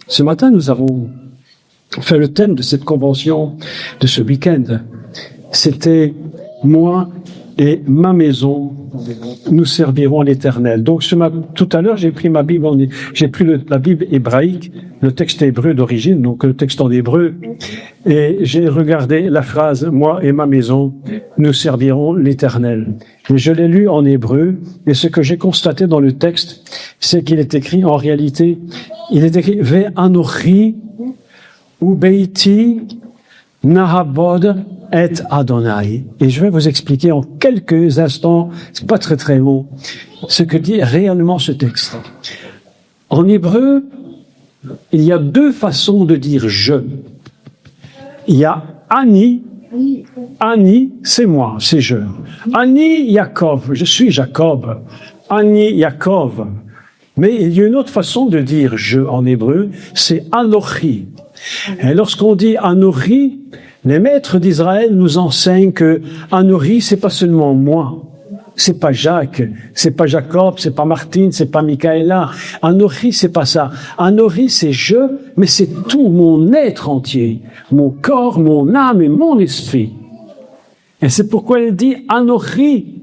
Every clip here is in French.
Ce matin, nous avons fait le thème de cette convention de ce week-end. C'était « Moi et ma maison, nous servirons l'Éternel ». Donc, tout à l'heure, j'ai pris ma Bible, la Bible hébraïque, le texte hébreu d'origine, donc le texte en hébreu, et j'ai regardé la phrase « Moi et ma maison, nous servirons l'Éternel ». Et je l'ai lu en hébreu, et ce que j'ai constaté dans le texte, c'est qu'il est écrit, en réalité, il est écrit « Ve'anochi ubeiti nahabod et Adonai ». Et je vais vous expliquer en quelques instants, c'est pas très très long, ce que dit réellement ce texte. En hébreu, il y a deux façons de dire « je ». Il y a « ani ». Ani, c'est moi, c'est je. Ani Yaakov, je suis Jacob. Ani Yaakov. Mais il y a une autre façon de dire je en hébreu, c'est Anochi. Et lorsqu'on dit Anochi, les maîtres d'Israël nous enseignent que Anochi, c'est pas seulement moi. C'est pas Jacques, c'est pas Jacob, c'est pas Martine, c'est pas Michaela. Anochi, c'est pas ça. Anochi, c'est je, mais c'est tout mon être entier. Mon corps, mon âme et mon esprit. Et c'est pourquoi elle dit Anochi,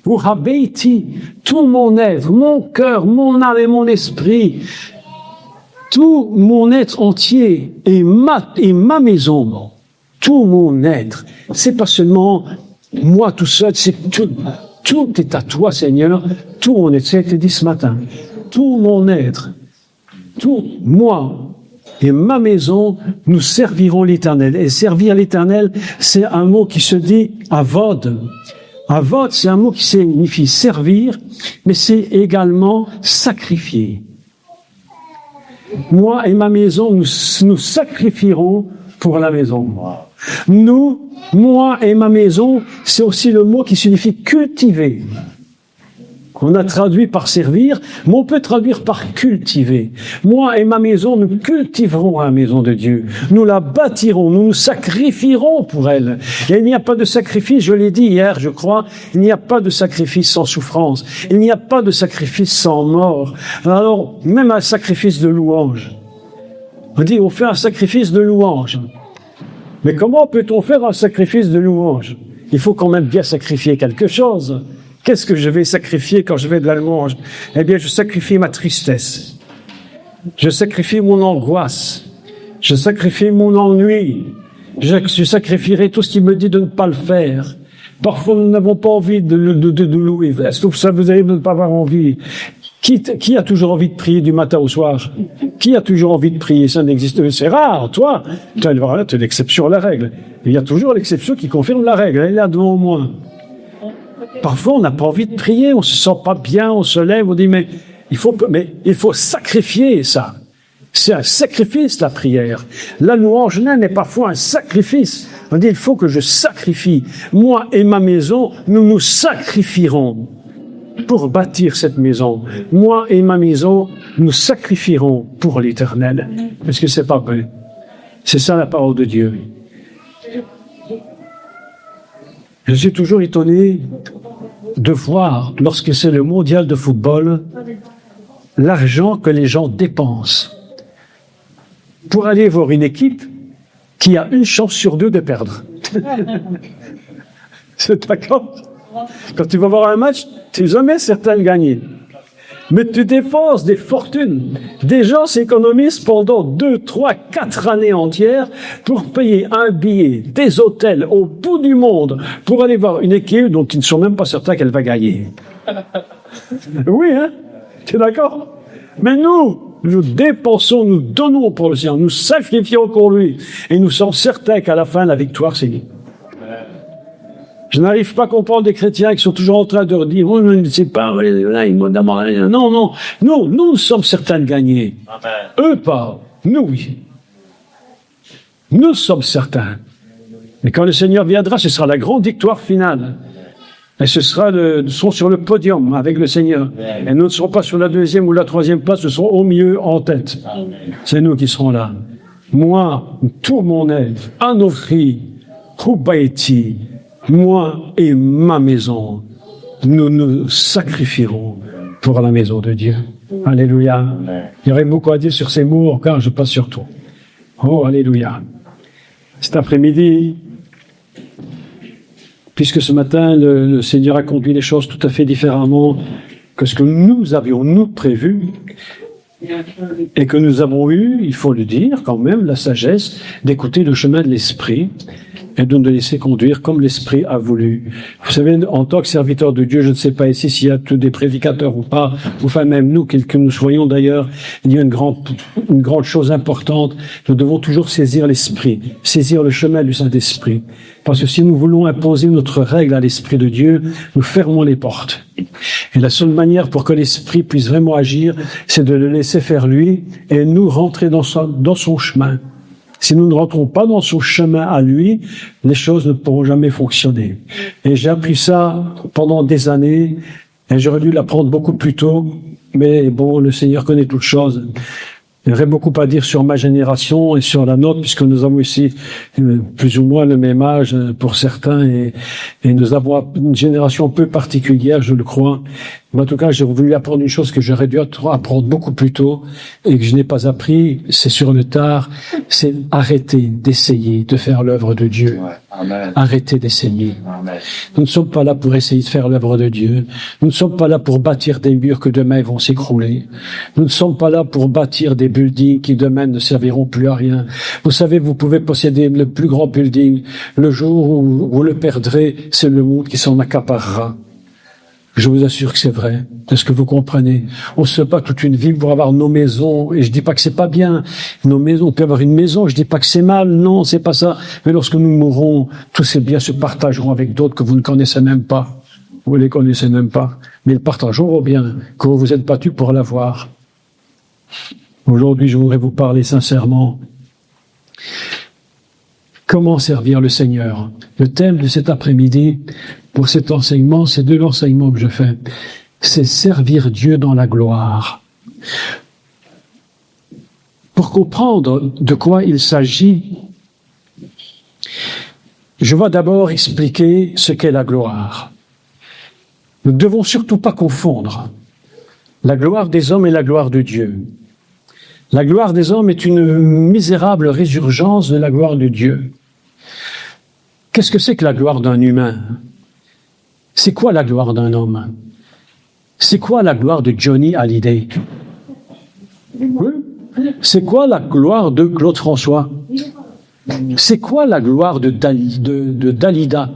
pour Habeiti, tout mon être, mon cœur, mon âme et mon esprit. Tout mon être entier et ma maison. Tout mon être. C'est pas seulement moi tout seul, c'est tout. Tout est à toi, Seigneur. Tout mon être, c'était dit ce matin. Tout mon être, tout moi et ma maison, nous servirons l'Éternel. Et servir l'Éternel, c'est un mot qui se dit avod. Avod, c'est un mot qui signifie servir, mais c'est également sacrifier. Moi et ma maison, nous sacrifierons pour la maison. Nous, moi et ma maison, c'est aussi le mot qui signifie cultiver. On a traduit par servir, mais on peut traduire par cultiver. Moi et ma maison, nous cultiverons la maison de Dieu. Nous la bâtirons, nous nous sacrifierons pour elle. Et il n'y a pas de sacrifice, je l'ai dit hier, je crois, il n'y a pas de sacrifice sans souffrance. Il n'y a pas de sacrifice sans mort. Alors, même un sacrifice de louange. On dit, on fait un sacrifice de louange. Mais comment peut-on faire un sacrifice de louange? Il faut quand même bien sacrifier quelque chose. Qu'est-ce que je vais sacrifier quand je vais de la louange? Eh bien, je sacrifie ma tristesse. Je sacrifie mon angoisse. Je sacrifie mon ennui. Je sacrifierai tout ce qui me dit de ne pas le faire. Parfois, nous n'avons pas envie de louer. Sauf ça, vous allez ne pas avoir envie. Qui a toujours envie de prier du matin au soir? Qui a toujours envie de prier? Ça n'existe pas. C'est rare, toi. Tu es l'exception à la règle. Il y a toujours l'exception qui confirme la règle. Elle est là devant moi. Parfois, on n'a pas envie de prier, on se sent pas bien, on se lève, on dit, mais il faut sacrifier ça. C'est un sacrifice, la prière. La louange n'est parfois un sacrifice. On dit, il faut que je sacrifie. Moi et ma maison, nous nous sacrifierons pour bâtir cette maison. Moi et ma maison, nous sacrifierons pour l'Éternel. Parce que c'est pas vrai. C'est ça la parole de Dieu. Je suis toujours étonné de voir, lorsque c'est le mondial de football, l'argent que les gens dépensent pour aller voir une équipe qui a une chance sur deux de perdre. C'est d'accord? Quand tu vas voir un match, tu n'es jamais certain de gagner. Mais tu dépenses des fortunes. Des gens s'économisent pendant 2, 3, 4 années entières pour payer un billet, des hôtels au bout du monde pour aller voir une équipe dont ils ne sont même pas certains qu'elle va gagner. Oui, hein? Tu es d'accord? Mais nous dépensons, nous donnons pour le Seigneur, nous sacrifions pour lui et nous sommes certains qu'à la fin, la victoire, c'est lui. Je n'arrive pas à comprendre des chrétiens qui sont toujours en train de dire, oh, je ne sais pas, non, nous sommes certains de gagner. Amen. Eux pas, nous oui. Nous sommes certains. Et quand le Seigneur viendra, ce sera la grande victoire finale. Et nous serons sur le podium avec le Seigneur. Amen. Et nous ne serons pas sur la 2e ou la 3e place, nous serons au milieu en tête. Amen. C'est nous qui serons là. Moi, tout mon être, Anochi, Hubaiti, moi et ma maison, nous nous sacrifierons pour la maison de Dieu. Alléluia. Il y aurait beaucoup à dire sur ces mots, car je passe sur tout. Oh, alléluia. Cet après-midi, puisque ce matin, le Seigneur a conduit les choses tout à fait différemment que ce que nous avions, nous, prévu, et que nous avons eu, il faut le dire quand même, la sagesse d'écouter le chemin de l'Esprit et de nous laisser conduire comme l'Esprit a voulu. Vous savez, en tant que serviteur de Dieu, je ne sais pas ici s'il y a tous des prédicateurs ou pas, ou enfin même nous, quels que nous soyons d'ailleurs, il y a une grande chose importante. Nous devons toujours saisir l'Esprit, saisir le chemin du Saint-Esprit. Parce que si nous voulons imposer notre règle à l'Esprit de Dieu, nous fermons les portes. Et la seule manière pour que l'Esprit puisse vraiment agir, c'est de le laisser faire lui et nous rentrer dans son chemin. Si nous ne rentrons pas dans son chemin à lui, les choses ne pourront jamais fonctionner. Et j'ai appris ça pendant des années, et j'aurais dû l'apprendre beaucoup plus tôt, mais bon, le Seigneur connaît toutes choses. Il y aurait beaucoup à dire sur ma génération et sur la nôtre, puisque nous avons ici plus ou moins le même âge pour certains, et nous avons une génération un peu particulière, je le crois. Mais en tout cas, j'ai voulu apprendre une chose que j'aurais dû apprendre beaucoup plus tôt et que je n'ai pas appris, c'est sur le tard, c'est arrêter d'essayer de faire l'œuvre de Dieu. Ouais. Amen. Arrêtez d'essayer. Amen. Nous ne sommes pas là pour essayer de faire l'œuvre de Dieu. Nous ne sommes pas là pour bâtir des murs que demain vont s'écrouler. Nous ne sommes pas là pour bâtir des buildings qui demain ne serviront plus à rien. Vous savez, vous pouvez posséder le plus grand building. Le jour où vous le perdrez, c'est le monde qui s'en accaparera. Je vous assure que c'est vrai. Est-ce que vous comprenez? On se bat toute une vie pour avoir nos maisons, et je dis pas que c'est pas bien. Nos maisons, on peut avoir une maison, je dis pas que c'est mal, non, c'est pas ça. Mais lorsque nous mourrons, tous ces biens se partageront avec d'autres que vous ne connaissez même pas. Vous les connaissez même pas. Mais ils partageront vos biens, que vous vous êtes battus pour l'avoir. Aujourd'hui, je voudrais vous parler sincèrement. Comment servir le Seigneur? Le thème de cet après-midi, pour cet enseignement, c'est de l'enseignement que je fais. C'est servir Dieu dans la gloire. Pour comprendre de quoi il s'agit, je vais d'abord expliquer ce qu'est la gloire. Nous ne devons surtout pas confondre la gloire des hommes et la gloire de Dieu. La gloire des hommes est une misérable résurgence de la gloire de Dieu. Qu'est-ce que c'est que la gloire d'un humain? C'est quoi la gloire d'un homme? C'est quoi la gloire de Johnny Hallyday? Oui. C'est quoi la gloire de Claude François? C'est quoi la gloire de Dalida?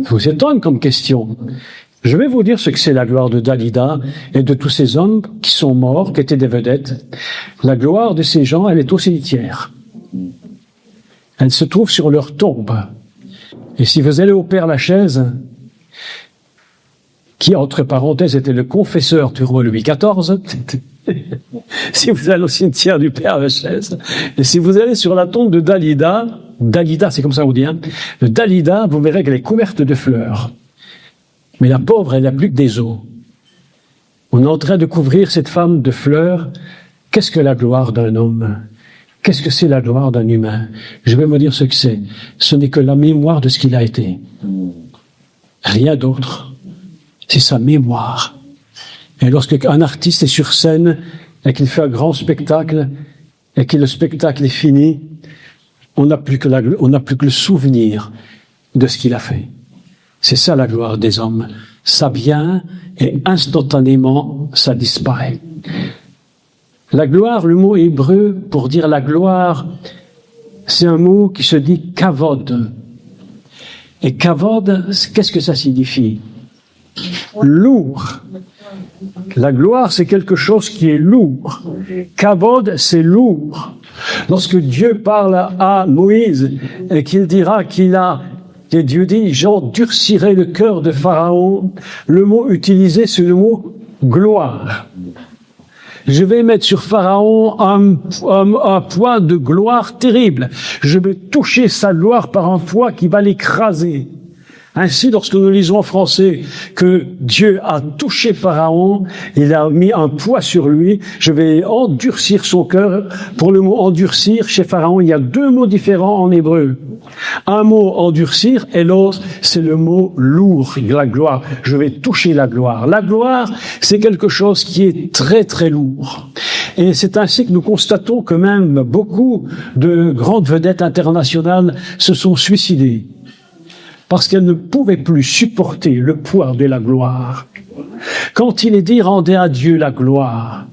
Vous étonne comme question. Je vais vous dire ce que c'est la gloire de Dalida et de tous ces hommes qui sont morts, qui étaient des vedettes. La gloire de ces gens, elle est au cimetière. Elle se trouve sur leur tombe. Et si vous allez au Père-Lachaise, qui, entre parenthèses, était le confesseur du roi Louis XIV, si vous allez au cimetière du Père-Lachaise, et si vous allez sur la tombe de Dalida, c'est comme ça qu'on dit, hein, de Dalida, vous verrez qu'elle est couverte de fleurs. Mais la pauvre, elle n'a plus que des os. On est en train de couvrir cette femme de fleurs. Qu'est-ce que la gloire d'un homme? Qu'est-ce que c'est la gloire d'un humain? Je vais vous dire ce que c'est. Ce n'est que la mémoire de ce qu'il a été. Rien d'autre. C'est sa mémoire. Et lorsqu'un artiste est sur scène et qu'il fait un grand spectacle et que le spectacle est fini, on n'a plus que le souvenir de ce qu'il a fait. C'est ça la gloire des hommes. Ça vient et instantanément, ça disparaît. La gloire, le mot hébreu pour dire la gloire, c'est un mot qui se dit kavod. Et kavod, qu'est-ce que ça signifie? Lourd. La gloire, c'est quelque chose qui est lourd. Kavod, c'est lourd. Lorsque Dieu parle à Moïse et qu'il dira et Dieu dit, j'endurcirai le cœur de Pharaon, le mot utilisé, c'est le mot gloire. Je vais mettre sur Pharaon un poids de gloire terrible. Je vais toucher sa gloire par un poids qui va l'écraser. Ainsi, lorsque nous lisons en français que Dieu a touché Pharaon, il a mis un poids sur lui, je vais endurcir son cœur. Pour le mot endurcir, chez Pharaon, il y a deux mots différents en hébreu. Un mot endurcir et l'autre, c'est le mot lourd, la gloire. Je vais toucher la gloire. La gloire, c'est quelque chose qui est très très lourd. Et c'est ainsi que nous constatons que même beaucoup de grandes vedettes internationales se sont suicidées parce qu'elles ne pouvaient plus supporter le poids de la gloire. Quand il est dit « rendez à Dieu la gloire »,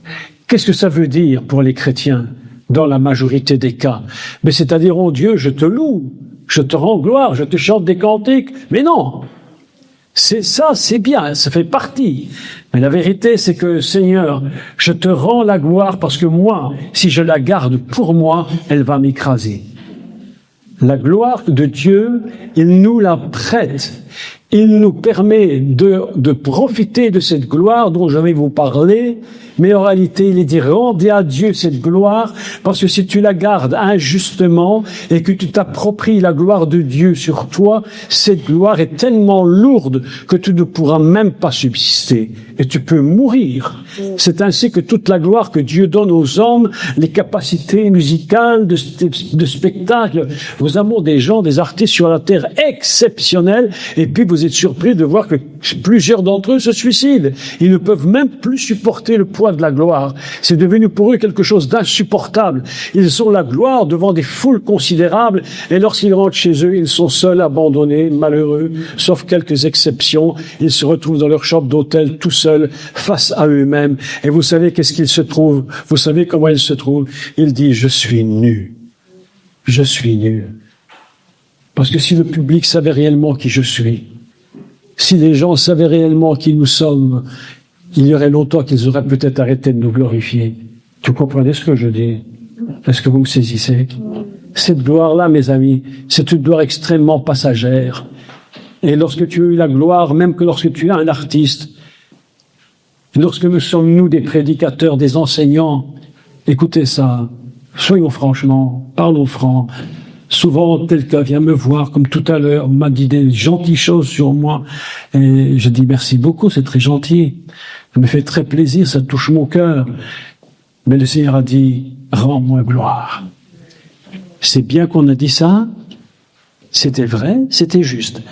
qu'est-ce que ça veut dire pour les chrétiens dans la majorité des cas? Mais c'est-à-dire « oh Dieu, je te loue, je te rends gloire, je te chante des cantiques ». Mais non, c'est ça, c'est bien, ça fait partie. Mais la vérité, c'est que Seigneur, je te rends la gloire parce que moi, si je la garde pour moi, elle va m'écraser. La gloire de Dieu, il nous la prête. Il nous permet de profiter de cette gloire dont je vais vous parler, mais en réalité, il est dit, rendez à Dieu cette gloire, parce que si tu la gardes injustement et que tu t'appropries la gloire de Dieu sur toi, cette gloire est tellement lourde que tu ne pourras même pas subsister et tu peux mourir. C'est ainsi que toute la gloire que Dieu donne aux hommes, les capacités musicales, de spectacle, nous avons des gens, des artistes sur la terre exceptionnels, et puis vous êtes surpris de voir que plusieurs d'entre eux se suicident. Ils ne peuvent même plus supporter le poids de la gloire. C'est devenu pour eux quelque chose d'insupportable. Ils ont la gloire devant des foules considérables, et lorsqu'ils rentrent chez eux, ils sont seuls, abandonnés, malheureux, sauf quelques exceptions. Ils se retrouvent dans leur chambre d'hôtel, tout seuls, face à eux-mêmes. Et vous savez qu'est-ce qu'ils se trouvent? Vous savez comment ils se trouvent? Ils disent, je suis nu. Je suis nu. Parce que si le public savait réellement qui je suis, si les gens savaient réellement qui nous sommes, il y aurait longtemps qu'ils auraient peut-être arrêté de nous glorifier. Vous comprenez ce que je dis? Est-ce que vous me saisissez? Cette gloire-là, mes amis, c'est une gloire extrêmement passagère. Et lorsque tu as eu la gloire, même que lorsque tu es un artiste, lorsque nous sommes, nous, des prédicateurs, des enseignants, écoutez ça, soyons franchement, parlons franc. Souvent, quelqu'un vient me voir, comme tout à l'heure, m'a dit des gentilles choses sur moi. Et je dis merci beaucoup, c'est très gentil. Ça me fait très plaisir, ça touche mon cœur. Mais le Seigneur a dit, rends-moi gloire. C'est bien qu'on a dit ça. C'était vrai, c'était juste.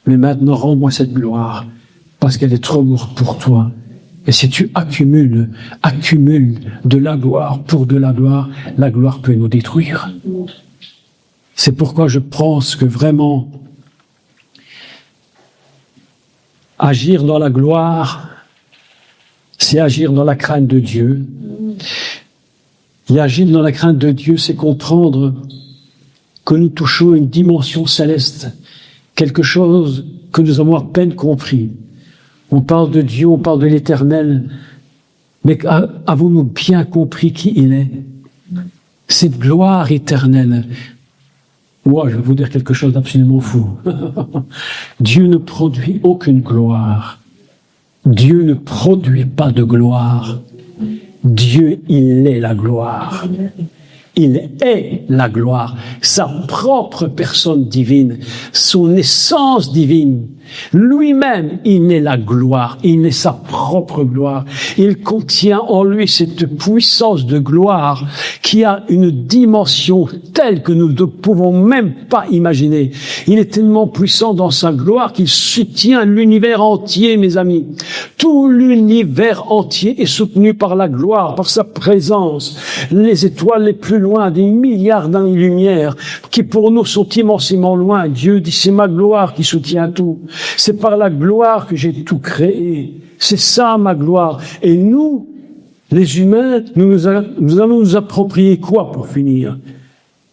Mais maintenant, rends-moi cette gloire, parce qu'elle est trop lourde pour toi. Et si tu accumules de la gloire pour de la gloire peut nous détruire. C'est pourquoi je pense que vraiment, agir dans la gloire, c'est agir dans la crainte de Dieu. Et agir dans la crainte de Dieu, c'est comprendre que nous touchons une dimension céleste, quelque chose que nous avons à peine compris. On parle de Dieu, on parle de l'Éternel, mais avons-nous bien compris qui il est? Cette gloire éternelle. Moi, je vais vous dire quelque chose d'absolument fou. Dieu ne produit aucune gloire. Dieu ne produit pas de gloire. Dieu, il est la gloire. Il est la gloire, sa propre personne divine, son essence divine. Lui-même, il est la gloire, il est sa propre gloire. Il contient en lui cette puissance de gloire qui a une dimension telle que nous ne pouvons même pas imaginer. Il est tellement puissant dans sa gloire qu'il soutient l'univers entier, mes amis. Tout l'univers entier est soutenu par la gloire, par sa présence. Les étoiles les plus loin, des milliards d'années-lumière, qui pour nous sont immensément loin. Dieu dit, c'est ma gloire qui soutient tout. C'est par la gloire que j'ai tout créé. C'est ça ma gloire. Et nous, les humains, nous allons nous approprier quoi pour finir?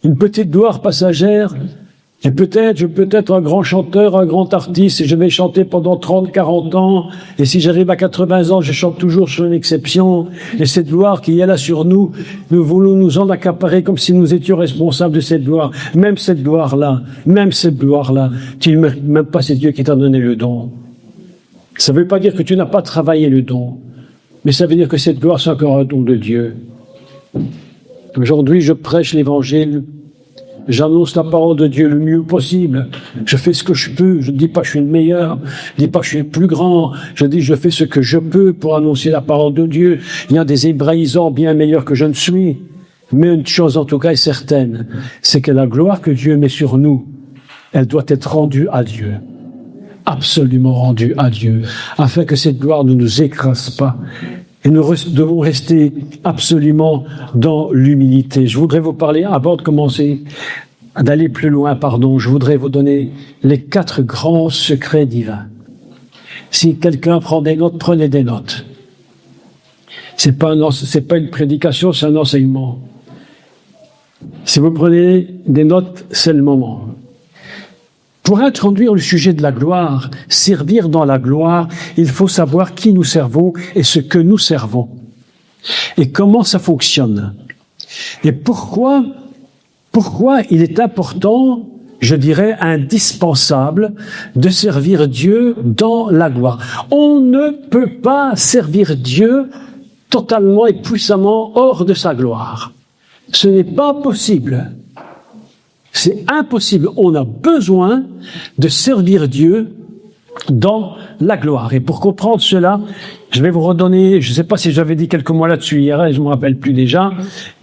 Une petite gloire passagère. Et peut-être, je peux être un grand chanteur, un grand artiste, et je vais chanter pendant 30, 40 ans, et si j'arrive à 80 ans, je chante toujours sur une exception, et cette gloire qui est là sur nous, nous voulons nous en accaparer comme si nous étions responsables de cette gloire. Même cette gloire-là, tu ne mérites même pas, c'est Dieu qui t'a donné le don. Ça ne veut pas dire que tu n'as pas travaillé le don, mais ça veut dire que cette gloire, c'est encore un don de Dieu. Aujourd'hui, je prêche l'évangile j'annonce la parole de Dieu le mieux possible. Je fais ce que je peux. Je ne dis pas que je suis le meilleur. Je ne dis pas que je suis le plus grand. Je dis je fais ce que je peux pour annoncer la parole de Dieu. Il y a des hébraïsants bien meilleurs que je ne suis. Mais une chose en tout cas est certaine, c'est que la gloire que Dieu met sur nous, elle doit être rendue à Dieu. Absolument rendue à Dieu. Afin que cette gloire ne nous écrase pas. Et nous devons rester absolument dans l'humilité. Je voudrais vous parler, avant de commencer, d'aller plus loin, je voudrais vous donner les 4 grands secrets divins. Si quelqu'un prend des notes, prenez des notes. C'est pas une prédication, c'est un enseignement. Si vous prenez des notes, c'est le moment. Pour introduire le sujet de la gloire, servir dans la gloire, il faut savoir qui nous servons et ce que nous servons. Et comment ça fonctionne. Et pourquoi il est important, je dirais indispensable, de servir Dieu dans la gloire. On ne peut pas servir Dieu totalement et puissamment hors de sa gloire. Ce n'est pas possible. C'est impossible. On a besoin de servir Dieu dans la gloire. Et pour comprendre cela, je vais vous redonner, je ne sais pas si j'avais dit quelques mots là-dessus hier, je ne me rappelle plus déjà,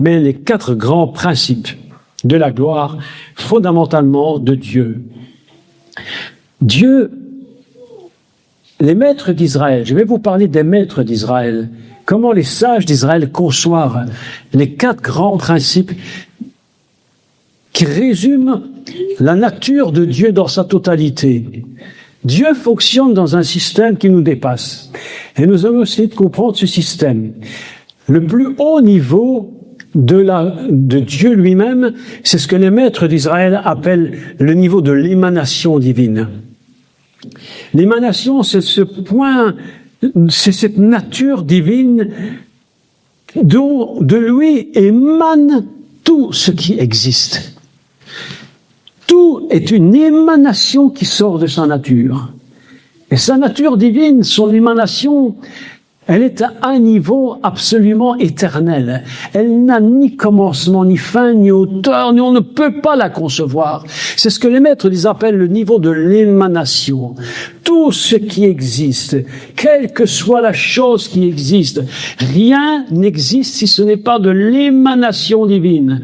mais les 4 grands principes de la gloire, fondamentalement de Dieu. Dieu, les maîtres d'Israël, je vais vous parler des maîtres d'Israël, comment les sages d'Israël conçoivent les 4 grands principes qui résument la nature de Dieu dans sa totalité. Dieu fonctionne dans un système qui nous dépasse. Et nous allons essayer de comprendre ce système. Le plus haut niveau de Dieu lui-même, c'est ce que les maîtres d'Israël appellent le niveau de l'émanation divine. L'émanation, c'est ce point, c'est cette nature divine dont de lui émane tout ce qui existe. Tout est une émanation qui sort de sa nature. Et sa nature divine, son émanation, elle est à un niveau absolument éternel. Elle n'a ni commencement, ni fin, ni hauteur, on ne peut pas la concevoir. C'est ce que les maîtres appellent le niveau de l'émanation. Tout ce qui existe, quelle que soit la chose qui existe, rien n'existe si ce n'est pas de l'émanation divine.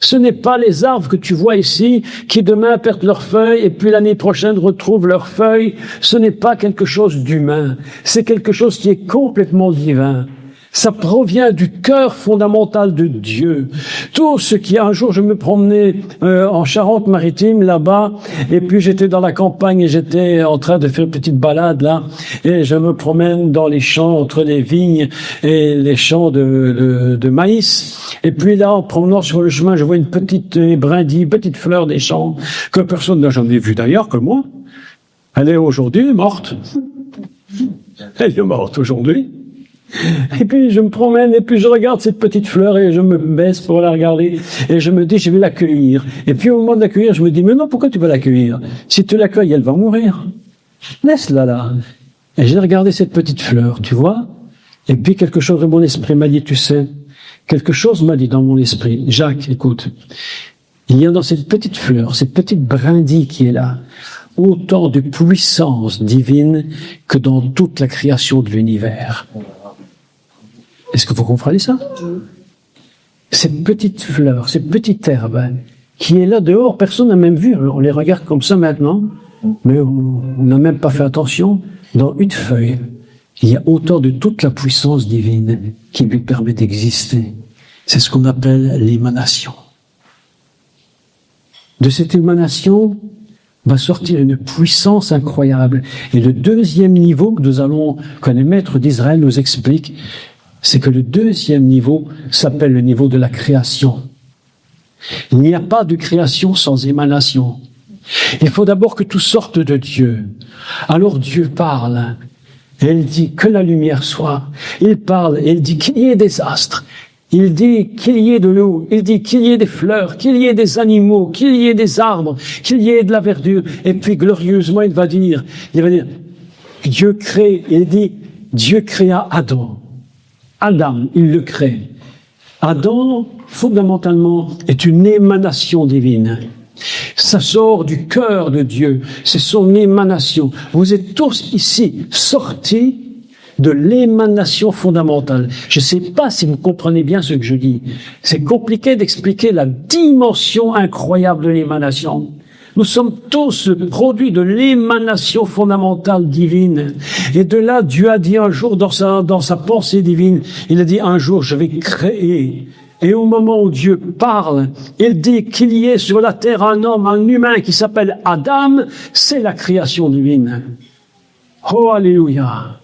Ce n'est pas les arbres que tu vois ici qui demain perdent leurs feuilles et puis l'année prochaine retrouvent leurs feuilles. Ce n'est pas quelque chose d'humain. C'est quelque chose qui est complètement divin. Ça provient du cœur fondamental de Dieu. Tout ce qui, un jour, je me promenais en Charente-Maritime, là-bas, et puis j'étais dans la campagne et j'étais en train de faire une petite balade, là, et je me promène dans les champs, entre les vignes et les champs de maïs. Et puis là, en promenant sur le chemin, je vois une petite brindille, petite fleur des champs, que personne n'a jamais vue d'ailleurs, que moi. Elle est aujourd'hui morte. Elle est morte aujourd'hui. Et puis je me promène et puis je regarde cette petite fleur et je me baisse pour la regarder et je me dis je vais l'accueillir. Et puis au moment de l'accueillir, je me dis mais non, pourquoi tu vas l'accueillir? Si tu l'accueilles, elle va mourir. Laisse-la là. Et j'ai regardé cette petite fleur, tu vois. Et puis quelque chose de mon esprit m'a dit, tu sais, quelque chose m'a dit dans mon esprit, Jacques, écoute, il y a dans cette petite fleur, cette petite brindille qui est là, autant de puissance divine que dans toute la création de l'univers. Est-ce que vous comprenez ça? Cette petite fleur, cette petite herbe qui est là dehors, personne n'a même vu. On les regarde comme ça maintenant, mais on n'a même pas fait attention. Dans une feuille, il y a autant de toute la puissance divine qui lui permet d'exister. C'est ce qu'on appelle l'émanation. De cette émanation va sortir une puissance incroyable. Et le deuxième niveau que les maîtres d'Israël nous expliquent, c'est que le deuxième niveau s'appelle le niveau de la création. Il n'y a pas de création sans émanation. Il faut d'abord que tout sorte de Dieu. Alors Dieu parle, et il dit que la lumière soit. Il parle, et il dit qu'il y ait des astres. Il dit qu'il y ait de l'eau. Il dit qu'il y ait des fleurs, qu'il y ait des animaux, qu'il y ait des arbres, qu'il y ait de la verdure. Et puis glorieusement, il va dire, Dieu crée, il dit, Dieu créa Adam. Adam, il le crée. Adam, fondamentalement, est une émanation divine. Ça sort du cœur de Dieu. C'est son émanation. Vous êtes tous ici sortis de l'émanation fondamentale. Je ne sais pas si vous comprenez bien ce que je dis. C'est compliqué d'expliquer la dimension incroyable de l'émanation. Nous sommes tous le produit de l'émanation fondamentale divine. Et de là, Dieu a dit un jour dans sa pensée divine, il a dit un jour, je vais créer. Et au moment où Dieu parle, il dit qu'il y ait sur la terre un homme, un humain qui s'appelle Adam, c'est la création divine. Oh, alléluia!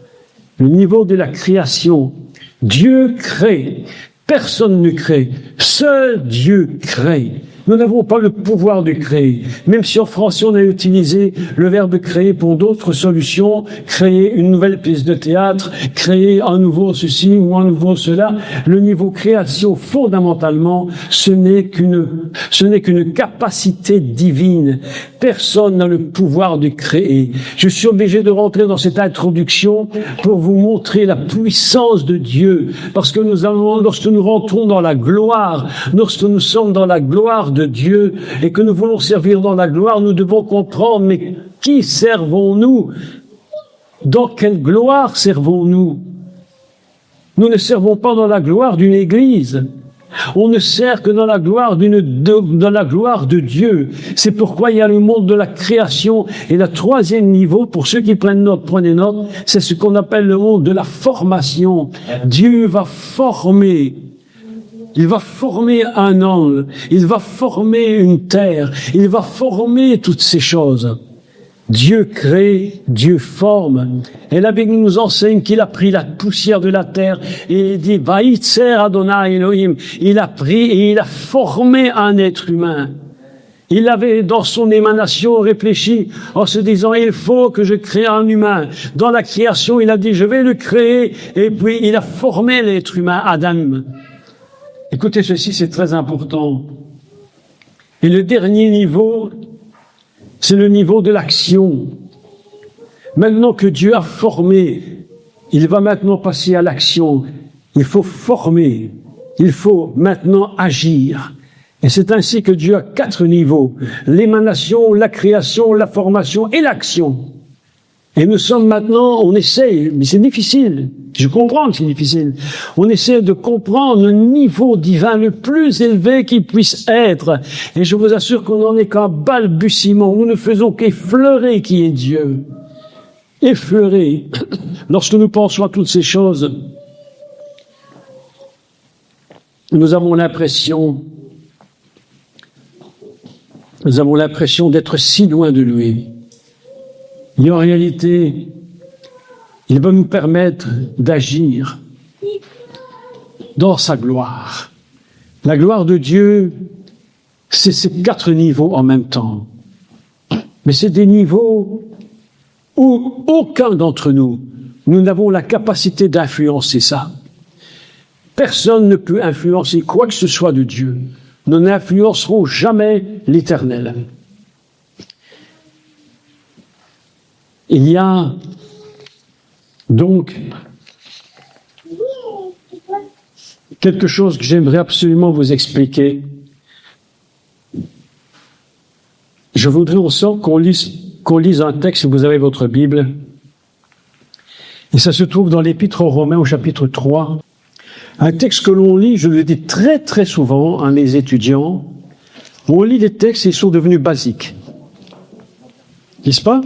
Le niveau de la création. Dieu crée. Personne ne crée. Seul Dieu crée. Nous n'avons pas le pouvoir de créer. Même si en français on a utilisé le verbe créer pour d'autres solutions, créer une nouvelle pièce de théâtre, créer un nouveau ceci ou un nouveau cela, le niveau création fondamentalement, ce n'est qu'une capacité divine. Personne n'a le pouvoir de créer. Je suis obligé de rentrer dans cette introduction pour vous montrer la puissance de Dieu. Parce que lorsque nous rentrons dans la gloire, lorsque nous sommes dans la gloire de Dieu et que nous voulons servir dans la gloire, nous devons comprendre, mais qui servons-nous? Dans quelle gloire servons-nous? Nous ne servons pas dans la gloire d'une église. On ne sert que dans la gloire dans la gloire de Dieu. C'est pourquoi il y a le monde de la création. Et le troisième niveau, pour ceux qui prennent note, prenez note, c'est ce qu'on appelle le monde de la formation. Dieu va former. Il va former un ange. Il va former une terre. Il va former toutes ces choses. Dieu crée, Dieu forme. Et la Bible nous enseigne qu'il a pris la poussière de la terre et il dit, Vaïtser Adonai Elohim. Il a pris et il a formé un être humain. Il avait dans son émanation réfléchi en se disant, il faut que je crée un humain. Dans la création, il a dit, je vais le créer. Et puis, il a formé l'être humain, Adam. Écoutez ceci, c'est très important. Et le dernier niveau, c'est le niveau de l'action. Maintenant que Dieu a formé, il va maintenant passer à l'action. Il faut former. Il faut maintenant agir. Et c'est ainsi que Dieu a 4 niveaux. L'émanation, la création, la formation et l'action. Et nous sommes maintenant, on essaie, mais c'est difficile. Je comprends que c'est difficile. On essaie de comprendre le niveau divin le plus élevé qui puisse être. Et je vous assure qu'on n'en est qu'un balbutiement. Nous ne faisons qu'effleurer qui est Dieu. Effleurer. Lorsque nous pensons à toutes ces choses, nous avons l'impression d'être si loin de lui. Et en réalité, il va nous permettre d'agir dans sa gloire. La gloire de Dieu, c'est ces 4 niveaux en même temps. Mais c'est des niveaux où aucun d'entre nous n'avons la capacité d'influencer ça. Personne ne peut influencer quoi que ce soit de Dieu. Nous n'influencerons jamais l'Éternel. Il y a donc quelque chose que j'aimerais absolument vous expliquer. Je voudrais aussi qu'on lise un texte, si vous avez votre Bible. Et ça se trouve dans l'Épître aux Romains au chapitre 3. Un texte que l'on lit, je le dis très très souvent à mes étudiants. On lit des textes et ils sont devenus basiques. N'est-ce pas?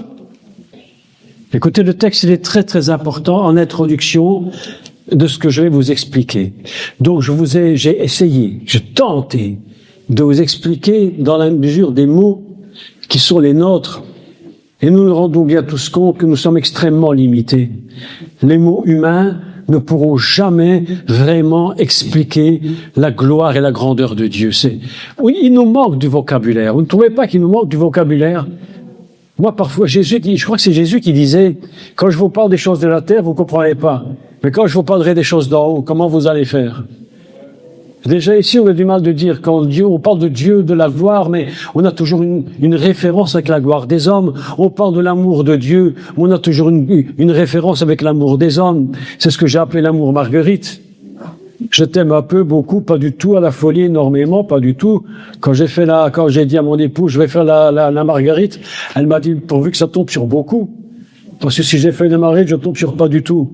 Écoutez, le texte, il est très très important en introduction de ce que je vais vous expliquer. Donc j'ai essayé, j'ai tenté de vous expliquer dans la mesure des mots qui sont les nôtres. Et nous nous rendons bien tous compte que nous sommes extrêmement limités. Les mots humains ne pourront jamais vraiment expliquer la gloire et la grandeur de Dieu. Oui, il nous manque du vocabulaire. Vous ne trouvez pas qu'il nous manque du vocabulaire? Moi, parfois, je crois que c'est Jésus qui disait, quand je vous parle des choses de la terre, vous ne comprenez pas. Mais quand je vous parlerai des choses d'en haut, comment vous allez faire? Déjà ici, on a du mal de dire, quand on parle de Dieu, de la gloire, mais on a toujours une référence avec la gloire des hommes. On parle de l'amour de Dieu, on a toujours une référence avec l'amour des hommes. C'est ce que j'ai appelé l'amour Marguerite. Je t'aime un peu, beaucoup, pas du tout, à la folie, énormément, pas du tout. Quand j'ai dit à mon époux, je vais faire la marguerite, elle m'a dit, pourvu que ça tombe sur beaucoup. Parce que si j'ai fait la marguerite, je tombe sur pas du tout.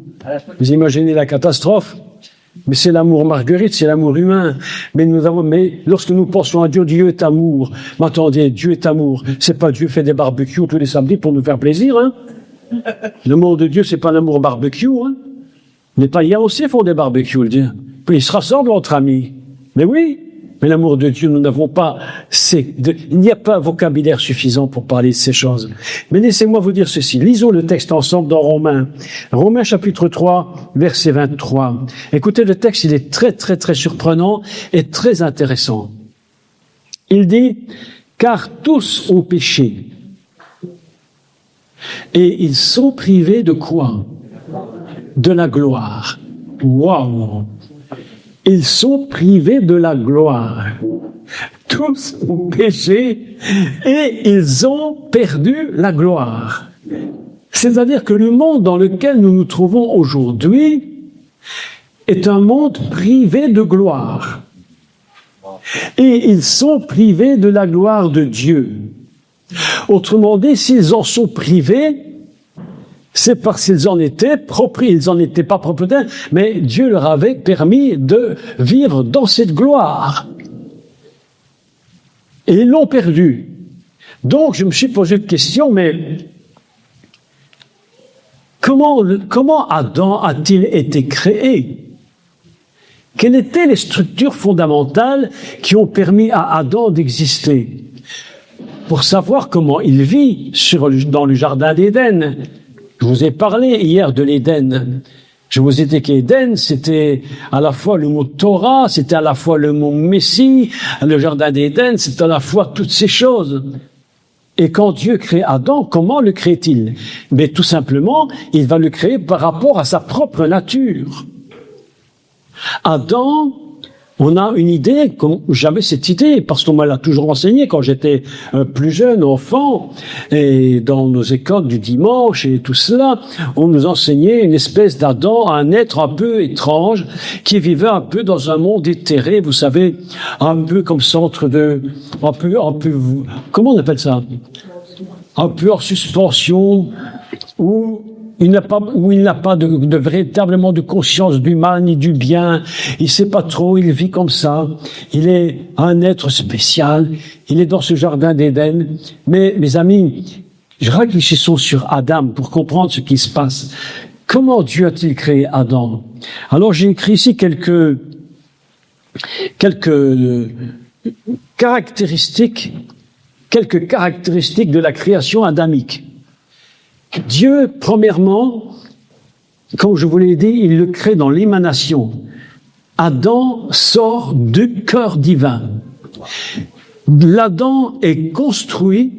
Vous imaginez la catastrophe? Mais c'est l'amour marguerite, c'est l'amour humain. Mais lorsque nous pensons à Dieu, Dieu est amour. Mais attendez, Dieu est amour. C'est pas Dieu fait des barbecues tous les samedis pour nous faire plaisir, hein. L'amour de Dieu, c'est pas l'amour barbecue, hein. Les païens aussi font des barbecues, le Dieu. Puis ils se rassemblent entre amis. Mais oui. Mais l'amour de Dieu, nous n'avons pas, il n'y a pas un vocabulaire suffisant pour parler de ces choses. Mais laissez-moi vous dire ceci. Lisons le texte ensemble dans Romains. Romains chapitre 3, verset 23. Écoutez, le texte, il est très, très, très surprenant et très intéressant. Il dit, car tous ont péché. Et ils sont privés de quoi? De la gloire. Waouh! Ils sont privés de la gloire. Tous ont péché et ils ont perdu la gloire. C'est-à-dire que le monde dans lequel nous nous trouvons aujourd'hui est un monde privé de gloire. Et ils sont privés de la gloire de Dieu. Autrement dit, s'ils en sont privés, c'est parce qu'ils en étaient ils n'en étaient pas propriétaires, mais Dieu leur avait permis de vivre dans cette gloire. Et ils l'ont perdu. Donc, je me suis posé une question, mais comment Adam a-t-il été créé? Quelles étaient les structures fondamentales qui ont permis à Adam d'exister? Pour savoir comment il vit dans le jardin d'Éden. Je vous ai parlé hier de l'Éden. Je vous ai dit qu'Éden, c'était à la fois le mot Torah, c'était à la fois le mot Messie, le jardin d'Éden, c'était à la fois toutes ces choses. Et quand Dieu crée Adam, comment le crée-t-il? Mais tout simplement, il va le créer par rapport à sa propre nature. Adam, on a une idée, j'avais cette idée, parce qu'on me l'a toujours enseigné quand j'étais plus jeune, enfant, et dans nos écoles du dimanche et tout cela, on nous enseignait une espèce d'Adam, un être un peu étrange, qui vivait un peu dans un monde éthéré, vous savez, un peu comme comment on appelle ça? Un peu en suspension, où il n'a pas de véritablement de conscience du mal ni du bien. Il sait pas trop, il vit comme ça. Il est un être spécial. Il est dans ce jardin d'Éden. Mais, mes amis, réfléchissons sur Adam pour comprendre ce qui se passe. Comment Dieu a-t-il créé Adam? Alors, j'ai écrit ici quelques caractéristiques de la création adamique. Dieu, premièrement, comme je vous l'ai dit, il le crée dans l'émanation. Adam sort du cœur divin. L'Adam est construit,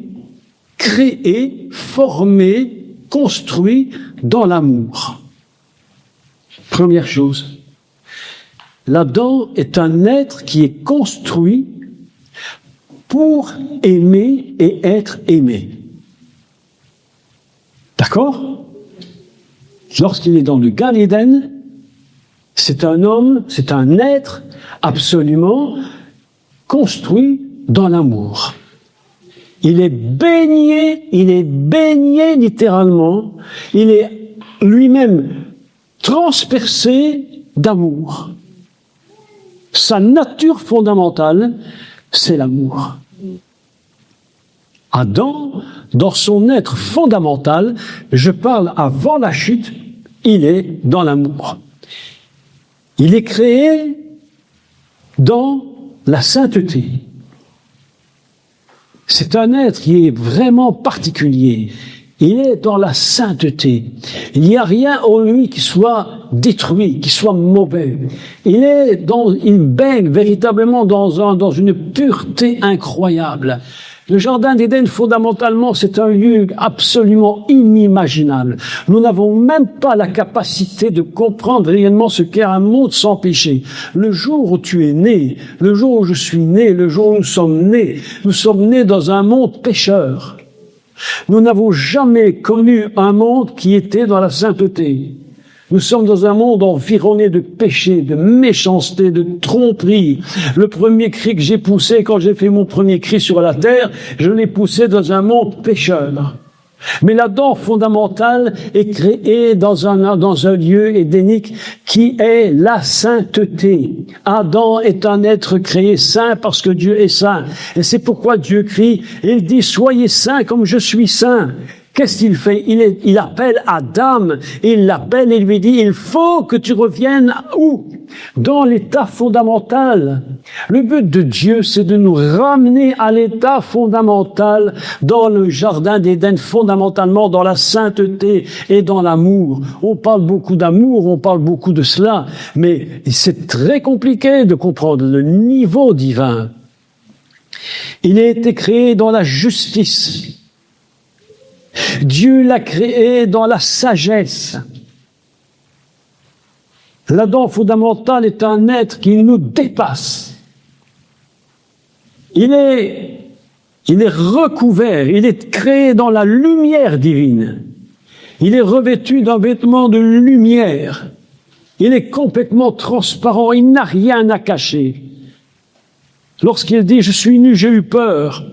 créé, formé, construit dans l'amour. Première chose. L'Adam est un être qui est construit pour aimer et être aimé. D'accord? Lorsqu'il est dans le Gan Eden, c'est un homme, c'est un être absolument construit dans l'amour. Il est baigné littéralement, il est lui-même transpercé d'amour. Sa nature fondamentale, c'est l'amour. Adam, dans son être fondamental, je parle avant la chute, il est dans l'amour. Il est créé dans la sainteté. C'est un être qui est vraiment particulier. Il est dans la sainteté. Il n'y a rien en lui qui soit détruit, qui soit mauvais. Il baigne véritablement dans une pureté incroyable. Le jardin d'Éden, fondamentalement, c'est un lieu absolument inimaginable. Nous n'avons même pas la capacité de comprendre réellement ce qu'est un monde sans péché. Le jour où tu es né, le jour où je suis né, le jour où nous sommes nés dans un monde pécheur. Nous n'avons jamais connu un monde qui était dans la sainteté. Nous sommes dans un monde environné de péché, de méchanceté, de tromperie. Le premier cri que j'ai poussé quand j'ai fait mon premier cri sur la terre, je l'ai poussé dans un monde pécheur. Mais l'Adam fondamental est créé dans un lieu édénique qui est la sainteté. Adam est un être créé saint parce que Dieu est saint. Et c'est pourquoi Dieu crie, il dit, soyez saints comme je suis saint. Qu'est-ce qu'il fait? Il appelle Adam, il l'appelle et lui dit, il faut que tu reviennes où? Dans l'état fondamental. Le but de Dieu, c'est de nous ramener à l'état fondamental dans le jardin d'Éden, fondamentalement dans la sainteté et dans l'amour. On parle beaucoup d'amour, on parle beaucoup de cela, mais c'est très compliqué de comprendre le niveau divin. Il a été créé dans la justice. Dieu l'a créé dans la sagesse. L'Adam fondamental est un être qui nous dépasse. Il est recouvert, il est créé dans la lumière divine. Il est revêtu d'un vêtement de lumière. Il est complètement transparent, il n'a rien à cacher. Lorsqu'il dit « Je suis nu, j'ai eu peur »,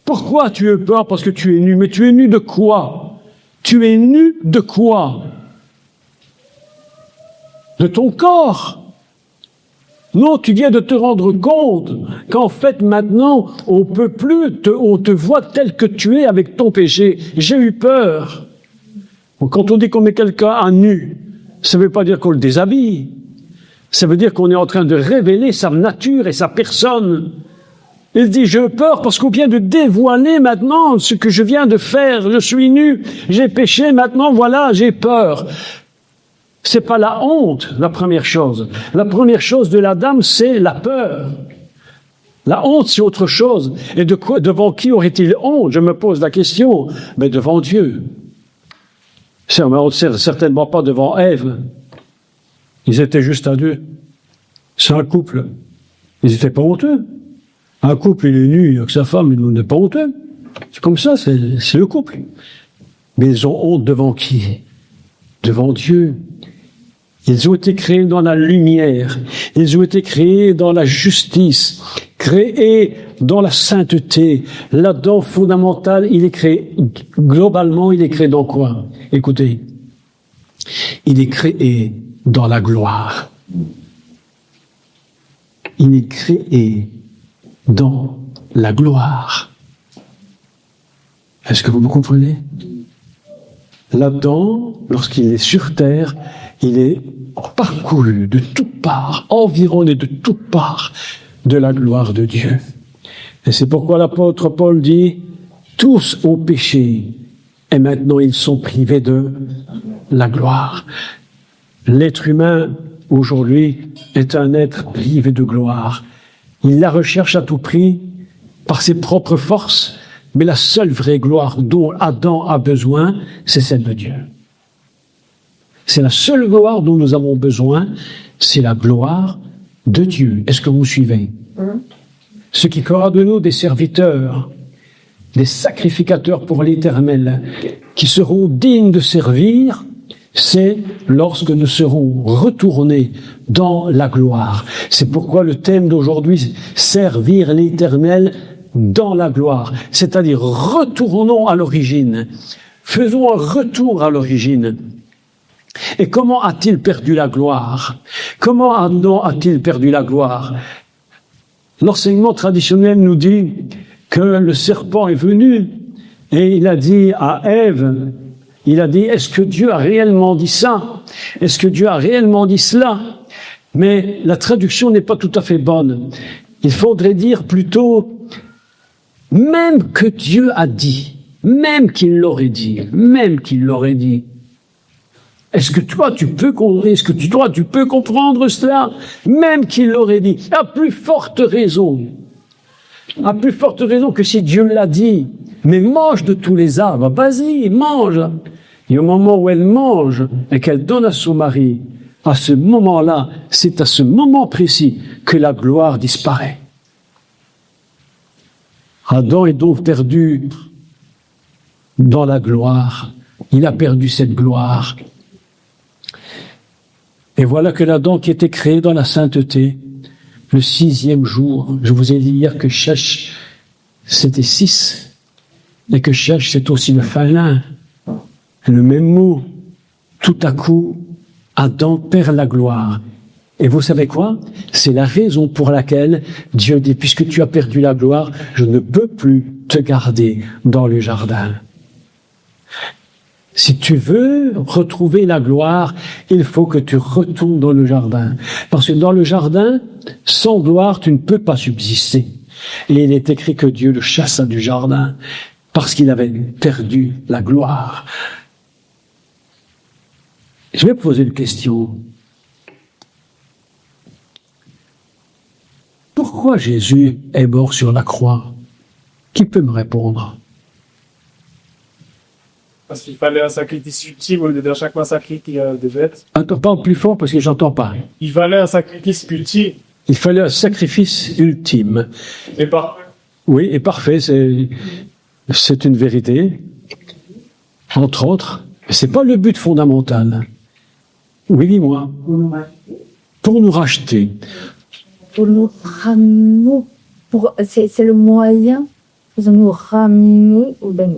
pourquoi tu as peur? Parce que tu es nu. Mais tu es nu de quoi? Tu es nu de quoi? De ton corps. Non, tu viens de te rendre compte qu'en fait maintenant, on te voit tel que tu es avec ton péché. J'ai eu peur. Quand on dit qu'on met quelqu'un à nu, ça ne veut pas dire qu'on le déshabille. Ça veut dire qu'on est en train de révéler sa nature et sa personne. Il dit, j'ai peur parce qu'on vient de dévoiler maintenant ce que je viens de faire. Je suis nu, j'ai péché, maintenant voilà, j'ai peur. C'est pas la honte, la première chose. La première chose de la dame, c'est la peur. La honte, c'est autre chose. Et de quoi, devant qui aurait-il honte? Je me pose la question. Mais devant Dieu. Certainement pas devant Ève. Ils étaient juste à deux. C'est un couple. Ils n'étaient pas honteux. Un couple, il est nu avec sa femme, il n'est pas honteux. C'est comme ça, c'est le couple. Mais ils ont honte devant qui? Devant Dieu. Ils ont été créés dans la lumière. Ils ont été créés dans la justice. Créés dans la sainteté. L'Adam fondamental, il est créé, globalement, il est créé dans quoi? Écoutez. Il est créé dans la gloire. Il est créé dans la gloire. Est-ce que vous me comprenez? L'Adam, lorsqu'il est sur terre, il est parcouru de toutes parts, environné de toutes parts de la gloire de Dieu. Et c'est pourquoi l'apôtre Paul dit, tous ont péché, et maintenant ils sont privés de la gloire. L'être humain, aujourd'hui, est un être privé de gloire. Il la recherche à tout prix par ses propres forces, mais la seule vraie gloire dont Adam a besoin, c'est celle de Dieu. C'est la seule gloire dont nous avons besoin, c'est la gloire de Dieu. Est-ce que vous suivez? Ce qui fera de nous des serviteurs, des sacrificateurs pour l'Éternel, qui seront dignes de servir, c'est lorsque nous serons retournés dans la gloire. C'est pourquoi le thème d'aujourd'hui, servir l'Éternel dans la gloire. C'est-à-dire, retournons à l'origine. Faisons un retour à l'origine. Et comment a-t-il perdu la gloire? Comment Adam a-t-il perdu la gloire? L'enseignement traditionnel nous dit que le serpent est venu et il a dit à Ève, il a dit, est-ce que Dieu a réellement dit ça? Est-ce que Dieu a réellement dit cela? Mais la traduction n'est pas tout à fait bonne. Il faudrait dire plutôt, même que Dieu a dit, même qu'il l'aurait dit, même qu'il l'aurait dit. Est-ce que toi, tu peux comprendre cela? Même qu'il l'aurait dit. À plus forte raison. À plus forte raison que si Dieu l'a dit. Mais mange de tous les arbres. Vas-y, mange. Et au moment où elle mange et qu'elle donne à son mari, à ce moment-là, c'est à ce moment précis que la gloire disparaît. Adam est donc perdu dans la gloire. Il a perdu cette gloire. Et voilà que l'Adam qui était créé dans la sainteté, le 6e jour, je vous ai dit hier que Shesh, c'était 6, et que Shesh, c'est aussi le félin, le même mot. Tout à coup, Adam perd la gloire. Et vous savez quoi? C'est la raison pour laquelle Dieu dit, puisque tu as perdu la gloire, je ne peux plus te garder dans le jardin. Si tu veux retrouver la gloire, il faut que tu retournes dans le jardin. Parce que dans le jardin, sans gloire, tu ne peux pas subsister. Et il est écrit que Dieu le chassa du jardin parce qu'il avait perdu la gloire. Je vais poser une question. Pourquoi Jésus est mort sur la croix? Qui peut me répondre? Parce qu'il fallait un sacrifice ultime au lieu de chaque massacre de bêtes. Attends, parle plus fort parce que j'entends pas. Il fallait un sacrifice ultime. Il fallait un sacrifice ultime. Et parfait. Oui, et parfait, c'est une vérité. Entre autres, mais c'est pas le but fondamental. Oui, dis-moi. Pour nous racheter. Pour nous ramener, c'est le moyen pour nous ramener au ben.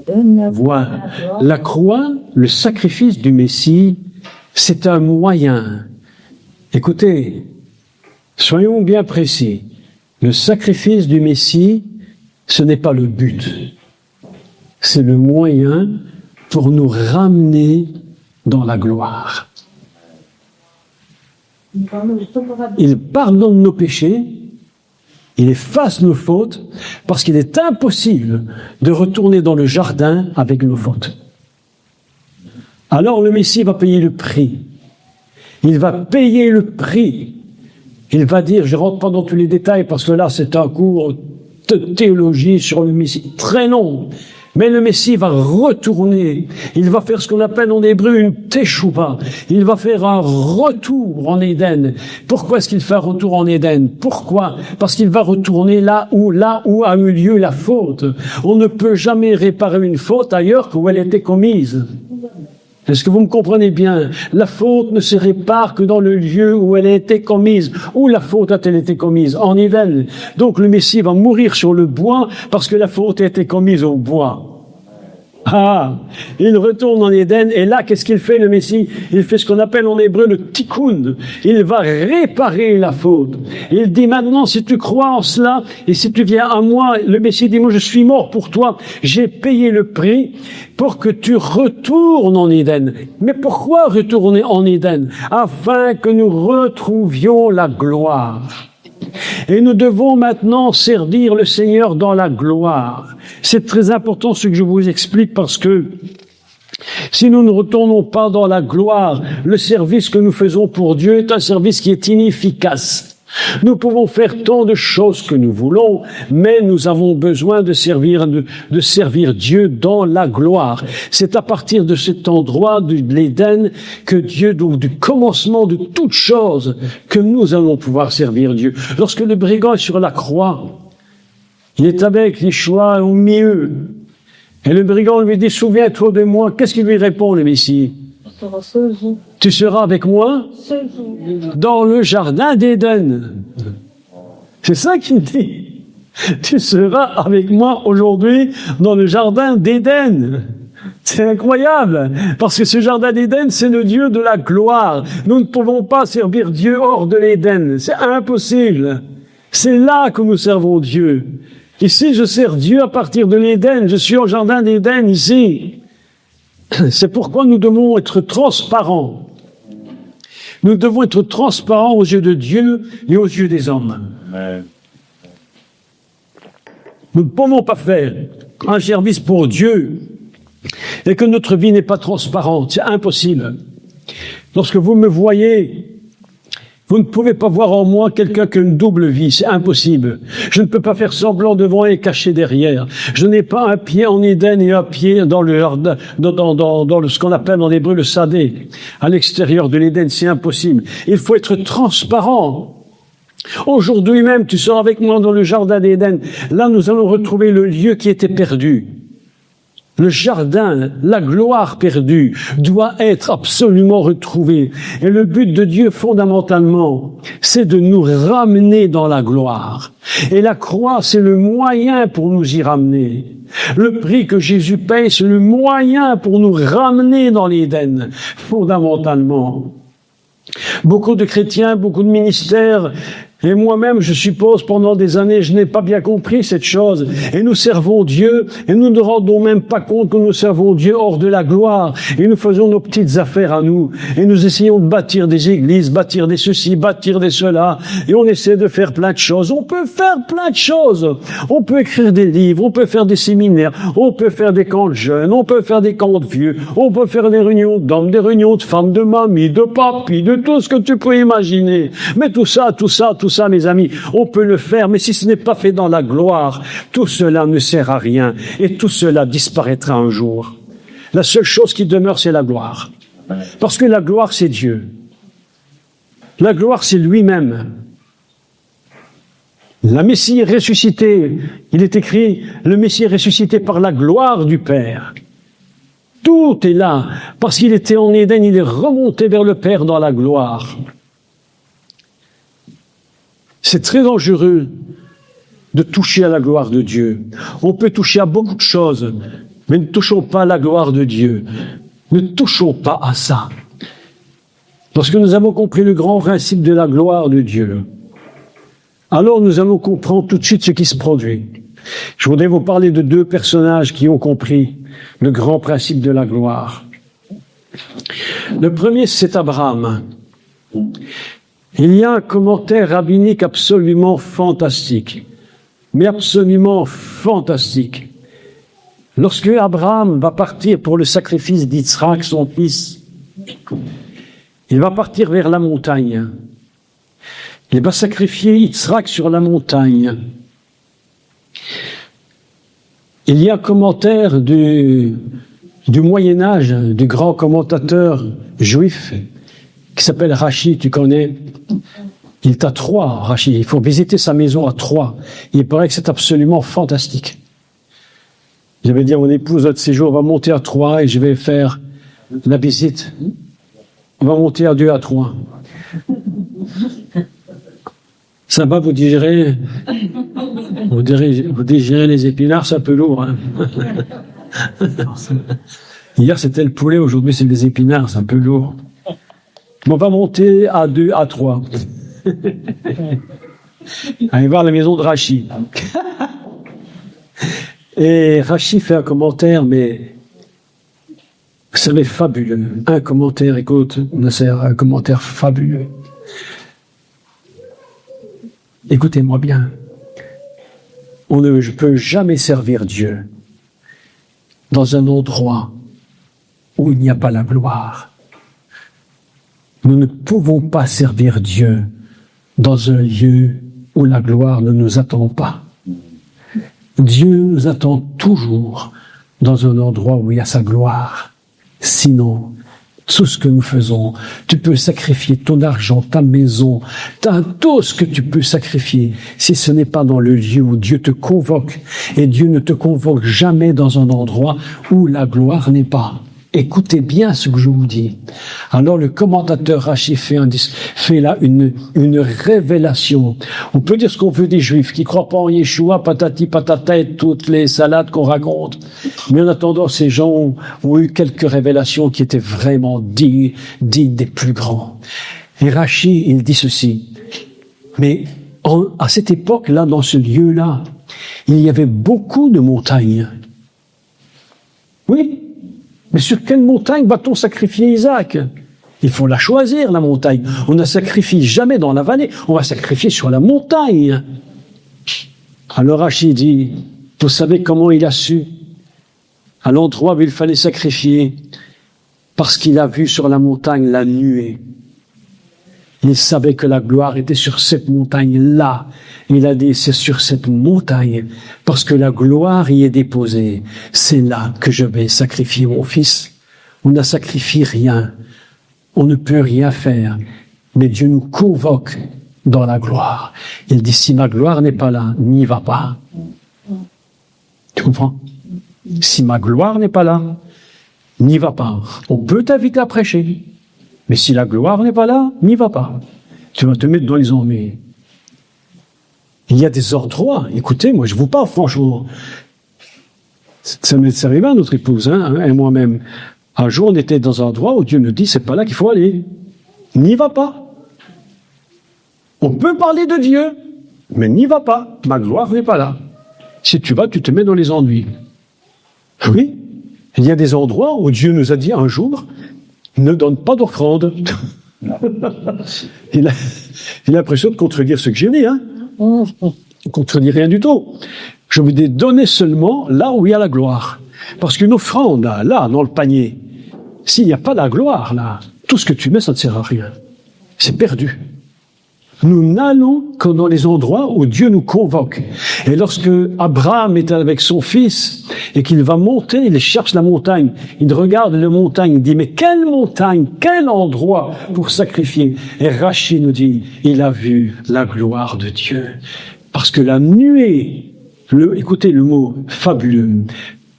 Voilà. La croix, le sacrifice du Messie, c'est un moyen. Écoutez, soyons bien précis. Le sacrifice du Messie, ce n'est pas le but. C'est le moyen pour nous ramener dans la gloire. Il pardonne nos péchés, il efface nos fautes, parce qu'il est impossible de retourner dans le jardin avec nos fautes. Alors le Messie va payer le prix. Il va payer le prix. Il va dire, je ne rentre pas dans tous les détails, parce que là c'est un cours de théologie sur le Messie très long. Mais le Messie va retourner. Il va faire ce qu'on appelle en hébreu une teshuva. Il va faire un retour en Éden. Pourquoi est-ce qu'il fait un retour en Éden? Pourquoi? Parce qu'il va retourner là où a eu lieu la faute. On ne peut jamais réparer une faute ailleurs qu'où elle était commise. Est-ce que vous me comprenez bien? La faute ne se répare que dans le lieu où elle a été commise. Où la faute a-t-elle été commise? En Éden. Donc le Messie va mourir sur le bois parce que la faute a été commise au bois. Ah, il retourne en Éden et là, qu'est-ce qu'il fait le Messie? Il fait ce qu'on appelle en hébreu le tikkun. Il va réparer la faute. Il dit maintenant, si tu crois en cela et si tu viens à moi, le Messie dit, moi je suis mort pour toi, j'ai payé le prix pour que tu retournes en Éden. Mais pourquoi retourner en Éden? Afin que nous retrouvions la gloire. Et nous devons maintenant servir le Seigneur dans la gloire. C'est très important ce que je vous explique parce que si nous ne retournons pas dans la gloire, le service que nous faisons pour Dieu est un service qui est inefficace. Nous pouvons faire tant de choses que nous voulons, mais nous avons besoin de servir Dieu dans la gloire. C'est à partir de cet endroit de l'Éden que Dieu, donc du commencement de toutes choses, que nous allons pouvoir servir Dieu. Lorsque le brigand est sur la croix, il est avec Yeshua au milieu. Et le brigand lui dit, souviens-toi de moi. Qu'est-ce qu'il lui répond, le Messie? Tu seras avec moi dans le jardin d'Éden. C'est ça qu'il dit. Tu seras avec moi aujourd'hui dans le jardin d'Éden. C'est incroyable, parce que ce jardin d'Éden, c'est le Dieu de la gloire. Nous ne pouvons pas servir Dieu hors de l'Éden. C'est impossible. C'est là que nous servons Dieu. Ici, je sers Dieu à partir de l'Éden. Je suis au jardin d'Éden ici. C'est pourquoi nous devons être transparents. Nous devons être transparents aux yeux de Dieu et aux yeux des hommes. Amen. Nous ne pouvons pas faire un service pour Dieu et que notre vie n'est pas transparente. C'est impossible. Lorsque vous me voyez, vous ne pouvez pas voir en moi quelqu'un qui a une double vie, c'est impossible. Je ne peux pas faire semblant devant et cacher derrière. Je n'ai pas un pied en Éden et un pied dans le jardin, dans ce qu'on appelle en hébreu le sadé. À l'extérieur de l'Éden, c'est impossible. Il faut être transparent. Aujourd'hui même, tu seras avec moi dans le jardin d'Éden. Là, nous allons retrouver le lieu qui était perdu. Le jardin, la gloire perdue, doit être absolument retrouvée. Et le but de Dieu, fondamentalement, c'est de nous ramener dans la gloire. Et la croix, c'est le moyen pour nous y ramener. Le prix que Jésus paye, c'est le moyen pour nous ramener dans l'Éden, fondamentalement. Beaucoup de chrétiens, beaucoup de ministères, et moi-même, je suppose, pendant des années, je n'ai pas bien compris cette chose. Et nous servons Dieu, et nous ne nous rendons même pas compte que nous servons Dieu hors de la gloire. Et nous faisons nos petites affaires à nous. Et nous essayons de bâtir des églises, bâtir des ceci, bâtir des cela. Et on essaie de faire plein de choses. On peut faire plein de choses. On peut écrire des livres, on peut faire des séminaires, on peut faire des camps de jeunes, on peut faire des camps de vieux, on peut faire des réunions d'hommes, des réunions de femmes, de mamies, de papis, de tout ce que tu peux imaginer. Mais tout ça, mes amis, on peut le faire, mais si ce n'est pas fait dans la gloire, tout cela ne sert à rien et tout cela disparaîtra un jour. La seule chose qui demeure, c'est la gloire. Parce que la gloire, c'est Dieu. La gloire, c'est lui-même. La Messie est ressuscité. Il est écrit, le Messie est ressuscité par la gloire du Père. Tout est là. Parce qu'il était en Éden, il est remonté vers le Père dans la gloire. C'est très dangereux de toucher à la gloire de Dieu. On peut toucher à beaucoup de choses, mais ne touchons pas à la gloire de Dieu. Ne touchons pas à ça. Lorsque nous avons compris le grand principe de la gloire de Dieu, alors nous allons comprendre tout de suite ce qui se produit. Je voudrais vous parler de deux personnages qui ont compris le grand principe de la gloire. Le premier, c'est Abraham. Il y a un commentaire rabbinique absolument fantastique, mais absolument fantastique. Lorsque Abraham va partir pour le sacrifice d'Yitzhak, son fils, il va partir vers la montagne. Il va sacrifier Yitzhak sur la montagne. Il y a un commentaire du Moyen-Âge, du grand commentateur juif, qui s'appelle Rashi, tu connais. Il est à Troyes, Rashi. Il faut visiter sa maison à Troyes. Il paraît que c'est absolument fantastique. J'avais dit à mon épouse, l'autre séjour, on va monter à Troyes et je vais faire la visite. On va monter à 2 à 3. Ça va, vous digérez les épinards, c'est un peu lourd. Hein. Hier, c'était le poulet, aujourd'hui, c'est les épinards, c'est un peu lourd. On va monter à 2 à 3. Allez voir la maison de Rachi. Et Rachi fait un commentaire, mais vous savez, fabuleux. Un commentaire, écoute, un commentaire fabuleux. Écoutez-moi bien. On ne peut jamais servir Dieu dans un endroit où il n'y a pas la gloire. Nous ne pouvons pas servir Dieu dans un lieu où la gloire ne nous attend pas. Dieu nous attend toujours dans un endroit où il y a sa gloire. Sinon, tout ce que nous faisons, tu peux sacrifier ton argent, ta maison, tout ce que tu peux sacrifier, si ce n'est pas dans le lieu où Dieu te convoque. Et Dieu ne te convoque jamais dans un endroit où la gloire n'est pas. Écoutez bien ce que je vous dis. Alors le commentateur Rachi fait là une révélation. On peut dire ce qu'on veut des Juifs qui croient pas en Yeshua, patati patata et toutes les salades qu'on raconte. Mais en attendant, ces gens ont eu quelques révélations qui étaient vraiment dignes des plus grands. Et Rachi, il dit ceci. Mais à cette époque-là, dans ce lieu-là, il y avait beaucoup de montagnes. Oui. Mais sur quelle montagne va-t-on sacrifier Isaac? Il faut la choisir, la montagne. On ne sacrifie jamais dans la vallée, on va sacrifier sur la montagne. Alors Rachid dit, vous savez comment il a su? À l'endroit où il fallait sacrifier, parce qu'il a vu sur la montagne la nuée. Il savait que la gloire était sur cette montagne-là. Il a dit, c'est sur cette montagne, parce que la gloire y est déposée. C'est là que je vais sacrifier mon fils. On ne sacrifie rien. On ne peut rien faire. Mais Dieu nous convoque dans la gloire. Il dit, si ma gloire n'est pas là, n'y va pas. Tu comprends? Si ma gloire n'est pas là, n'y va pas. On peut t'inviter à prêcher, mais si la gloire n'est pas là, n'y va pas. Tu vas te mettre dans les ennuis. Il y a des endroits, écoutez, moi je vous parle franchement. Ça m'est arrivé à notre épouse, et moi-même. Un jour, on était dans un endroit où Dieu nous dit, c'est pas là qu'il faut aller. N'y va pas. On peut parler de Dieu, mais n'y va pas. Ma gloire n'est pas là. Si tu vas, tu te mets dans les ennuis. Oui, il y a des endroits où Dieu nous a dit un jour, ne donne pas d'offrande. Il a l'impression de contredire ce que j'ai dit, Il ne contredit rien du tout. Je vous dis, donnez seulement là où il y a la gloire. Parce qu'une offrande, là, dans le panier, s'il n'y a pas la gloire, là, tout ce que tu mets, ça ne sert à rien. C'est perdu. Nous n'allons que dans les endroits où Dieu nous convoque. Et lorsque Abraham est avec son fils et qu'il va monter, il cherche la montagne. Il regarde la montagne, il dit, mais quelle montagne, quel endroit pour sacrifier? Et Rachid nous dit, il a vu la gloire de Dieu. Parce que la nuée, écoutez le mot fabuleux.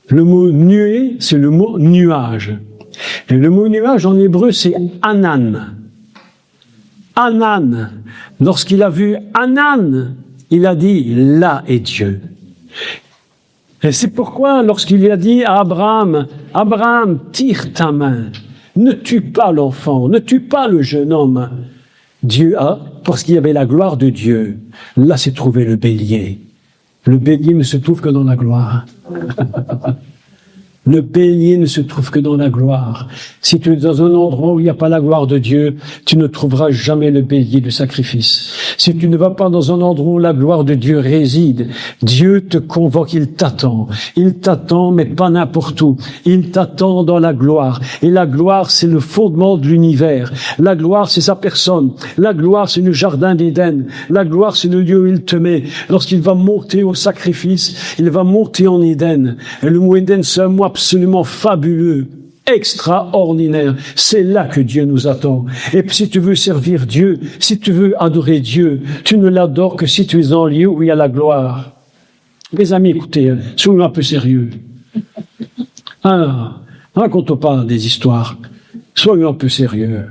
Le mot nuée, c'est le mot nuage. Et le mot nuage en hébreu, c'est anan. Anan. Lorsqu'il a vu Anan, il a dit, là est Dieu. Et c'est pourquoi, lorsqu'il a dit à Abraham, Abraham, tire ta main, ne tue pas l'enfant, ne tue pas le jeune homme. Dieu a, parce qu'il y avait la gloire de Dieu, là s'est trouvé le bélier. Le bélier ne se trouve que dans la gloire. Le bélier ne se trouve que dans la gloire. Si tu es dans un endroit où il n'y a pas la gloire de Dieu, tu ne trouveras jamais le bélier de sacrifice. Si tu ne vas pas dans un endroit où la gloire de Dieu réside, Dieu te convoque, il t'attend. Il t'attend, mais pas n'importe où. Il t'attend dans la gloire. Et la gloire, c'est le fondement de l'univers. La gloire, c'est sa personne. La gloire, c'est le jardin d'Éden. La gloire, c'est le lieu où il te met. Lorsqu'il va monter au sacrifice, il va monter en Éden. Et le mot Éden, c'est un mot absolument fabuleux, extraordinaire. C'est là que Dieu nous attend. Et si tu veux servir Dieu, si tu veux adorer Dieu, tu ne l'adores que si tu es dans un lieu où il y a la gloire. Mes amis, écoutez, soyons un peu sérieux. Raconte pas des histoires. Soyons un peu sérieux.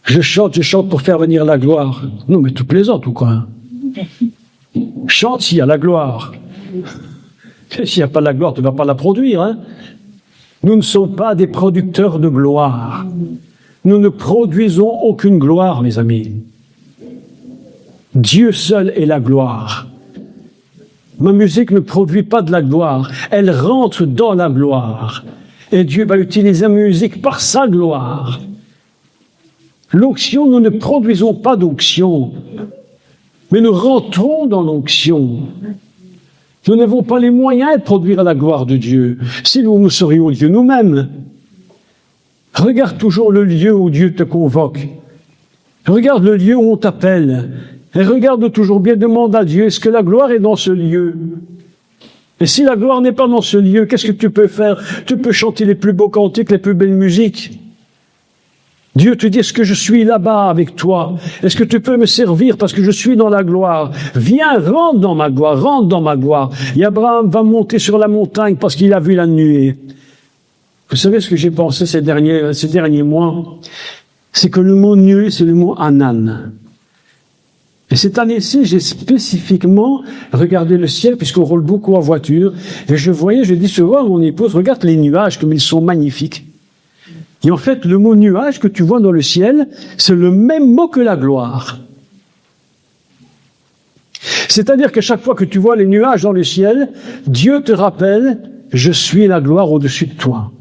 Je chante pour faire venir la gloire. Non, mais tu plaisantes ou quoi? Chante s'il y a la gloire. S'il n'y a pas la gloire, tu ne vas pas la produire. Nous ne sommes pas des producteurs de gloire. Nous ne produisons aucune gloire, mes amis. Dieu seul est la gloire. Ma musique ne produit pas de la gloire. Elle rentre dans la gloire. Et Dieu va utiliser ma musique par sa gloire. L'onction, nous ne produisons pas d'onction. Mais nous rentrons dans l'onction. Nous n'avons pas les moyens de produire la gloire de Dieu. Sinon, nous serions Dieu nous-mêmes. Regarde toujours le lieu où Dieu te convoque. Regarde le lieu où on t'appelle. Et regarde toujours bien, demande à Dieu, est-ce que la gloire est dans ce lieu? Et si la gloire n'est pas dans ce lieu, qu'est-ce que tu peux faire? Tu peux chanter les plus beaux cantiques, les plus belles musiques. Dieu te dit, est-ce que je suis là-bas avec toi? Est-ce que tu peux me servir parce que je suis dans la gloire? Viens, rentre dans ma gloire, rentre dans ma gloire. Et Abraham va monter sur la montagne parce qu'il a vu la nuée. Vous savez ce que j'ai pensé ces derniers mois? C'est que le mot nuée, c'est le mot anan. Et cette année-ci, j'ai spécifiquement regardé le ciel, puisqu'on roule beaucoup en voiture, et je dis souvent à mon épouse, regarde les nuages comme ils sont magnifiques. Et en fait, le mot nuage que tu vois dans le ciel, c'est le même mot que la gloire. C'est-à-dire que chaque fois que tu vois les nuages dans le ciel, Dieu te rappelle, je suis la gloire au-dessus de toi.